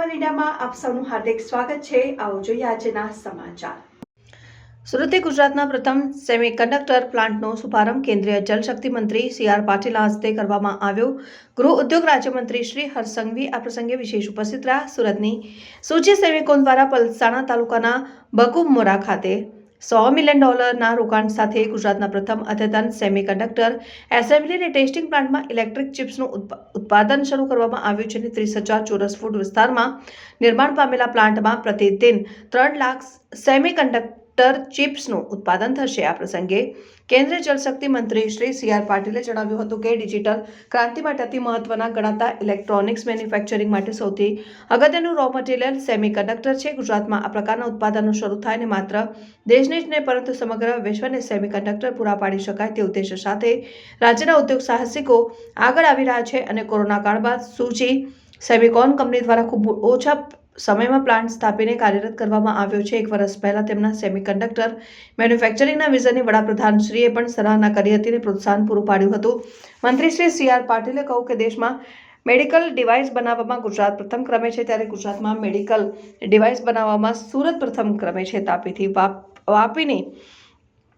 Number 1 ઇન્ડિયામાં આપ સૌનું હાર્દિક સ્વાગત છે। આવો જોઈએ આજના સમાચાર। સુરતે ગુજરાતના પ્રથમ સેમિકન્ડક્ટર પ્લાન્ટનો શુભારંભ કેન્દ્રીય જલશક્તિ મંત્રી સી.આર. પાટીલના હસ્તે કરવામાં આવ્યો। ગૃહ ઉદ્યોગ રાજ્યમંત્રી શ્રી હર્ષ સંઘવી આ પ્રસંગે વિશેષ ઉપસ્થિત રહ્યા। સુરતની સૂચિ સેમિકોન દ્વારા પલસાણા તાલુકાના બકુમોરા ખાતે $100 મિલિયન રોકાણ સાથે ગુજરાતના પ્રથમ અદ્યતન સેમિકન્ડક્ટર એસેમ્બલી અને ટેસ્ટિંગ પ્લાન્ટમાં ઇલેક્ટ્રિક ચિપ્સનું ઉત્પાદન શરૂ કરવામાં આવ્યું છે। 30,000 ચોરસ ફૂટ વિસ્તારમાં નિર્માણ પામેલા પ્લાન્ટમાં પ્રતિદિન 3 લાખ સેમિકન્ડક્ટર ચિપ્સનું ઉત્પાદન થશે। આ પ્રસંગે કેન્દ્રીય જલશક્તિ મંત્રી શ્રી સી.આર. પાટીલે જણાવ્યું હતું કે ડિજિટલ ક્રાંતિ માટે અતિ મહત્વના ગણાતા ઇલેક્ટ્રોનિક્સ મેન્યુફેક્ચરિંગ માટે સૌથી અગત્યનું રો મટીરિયલ સેમિકન્ડક્ટર છે। ગુજરાતમાં આ પ્રકારના ઉત્પાદનો શરૂ થાય અને માત્ર દેશને જ નહીં પરંતુ સમગ્ર વિશ્વને સેમિકન્ડક્ટર પૂરા પાડી શકાય તે ઉદ્દેશ્ય સાથે રાજ્યના ઉદ્યોગ સાહસિકો આગળ આવી રહ્યા છે અને કોરોના કાળ બાદ સૂચિ સેમિકોન કંપની દ્વારા ખૂબ ઓછા સમયમાં પ્લાન્ટ સ્થાપીને કાર્યરત કરવામાં આવ્યો છે। 1 વર્ષ પહેલા તેમના સેમિકન્ડક્ટર મેન્યુફેક્ચરિંગના વિઝનની વડાપ્રધાનશ્રીએ પણ સરાહના કરી હતી અને પ્રોત્સાહન પૂરું પાડ્યું હતું। મંત્રી શ્રી સી.આર. પાટીલે કહ્યું કે દેશમાં મેડિકલ ડિવાઇસ બનાવવામાં ગુજરાત પ્રથમ ક્રમે છે ત્યારે ગુજરાતમાં મેડિકલ ડિવાઇસ બનાવવામાં સુરત પ્રથમ ક્રમે છે। તાપીથી વાપીની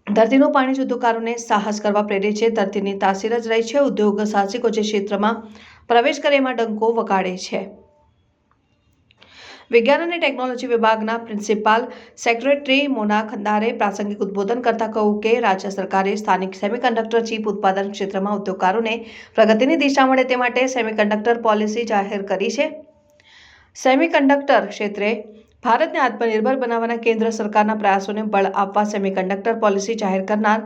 ધરતીનું પાણી જ ઉદ્યોગકારોને સાહસ કરવા પ્રેરે છે। ધરતીની તાસીર જ રહી છે। ઉદ્યોગ સાહસિકો જે ક્ષેત્રમાં પ્રવેશ કરે એમાં ડંકો વગાડે છે। વિજ્ઞાન અને ટેકનોલોજી વિભાગના પ્રિન્સિપાલ સેક્રેટરી મોના ખંદારે પ્રાસંગિક ઉદ્બોધન કરતા કહ્યું કે રાજ્ય સરકારે સ્થાનિક સેમિકન્ડક્ટર ચિપ ઉત્પાદન ક્ષેત્રમાં ઉદ્યોગકારોને પ્રગતિની દિશા મળે તે માટે સેમિકન્ડક્ટર પોલિસી જાહેર કરી છે। સેમિકન્ડક્ટર ક્ષેત્રે ભારતને આત્મનિર્ભર બનાવવાના કેન્દ્ર સરકારના પ્રયાસોને બળ આપવા સેમિકન્ડક્ટર પોલિસી જાહેર કરનાર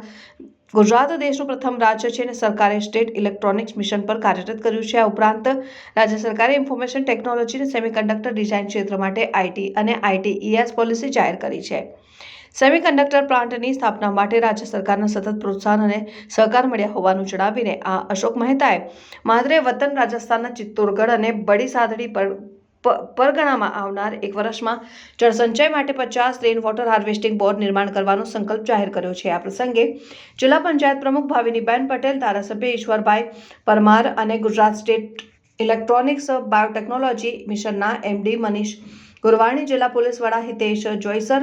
ગુજરાત દેશનું પ્રથમ રાજ્ય છે અને સરકારે સ્ટેટ ઇલેક્ટ્રોનિક્સ મિશન પર કાર્યરત કર્યું છે। આ ઉપરાંત રાજ્ય સરકારે ઇન્ફોર્મેશન ટેકનોલોજી અને સેમિકન્ડક્ટર ડિઝાઇન ક્ષેત્ર માટે આઈટી અને આઈટીઈએસ પોલિસી જાહેર કરી છે। સેમિકન્ડક્ટર પ્લાન્ટની સ્થાપના માટે રાજ્ય સરકારના સતત પ્રોત્સાહન અને સહકાર મળ્યા હોવાનું જણાવીને અશોક મહેતાએ માદરે વતન રાજસ્થાનના ચિત્તોડગઢ અને બડી સાદડી પરગણામાં આવનાર 1 વર્ષમાં જળસંચય માટે 50 રેન વોટર હાર્વેસ્ટિંગ બોર નિર્માણ કરવાનો સંકલ્પ જાહેર કર્યો છે। આ પ્રસંગે જિલ્લા પંચાયત પ્રમુખ ભાવિનીબેન પટેલ, ધારાસભ્ય ઈશ્વરભાઈ પરમાર અને ગુજરાત સ્ટેટ ઇલેક્ટ્રોનિક્સ બાયોટેકનોલોજી મિશનના એમડી મનીષ ગુરવાણી, જિલ્લા પોલીસ વડા હિતેશ જોઈસર,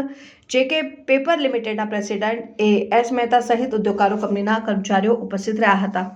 જેકે પેપર લિમિટેડના પ્રેસિડેન્ટ એ.એસ. મહેતા સહિત ઉદ્યોગકારો કંપનીના કર્મચારીઓ ઉપસ્થિત રહ્યા હતા।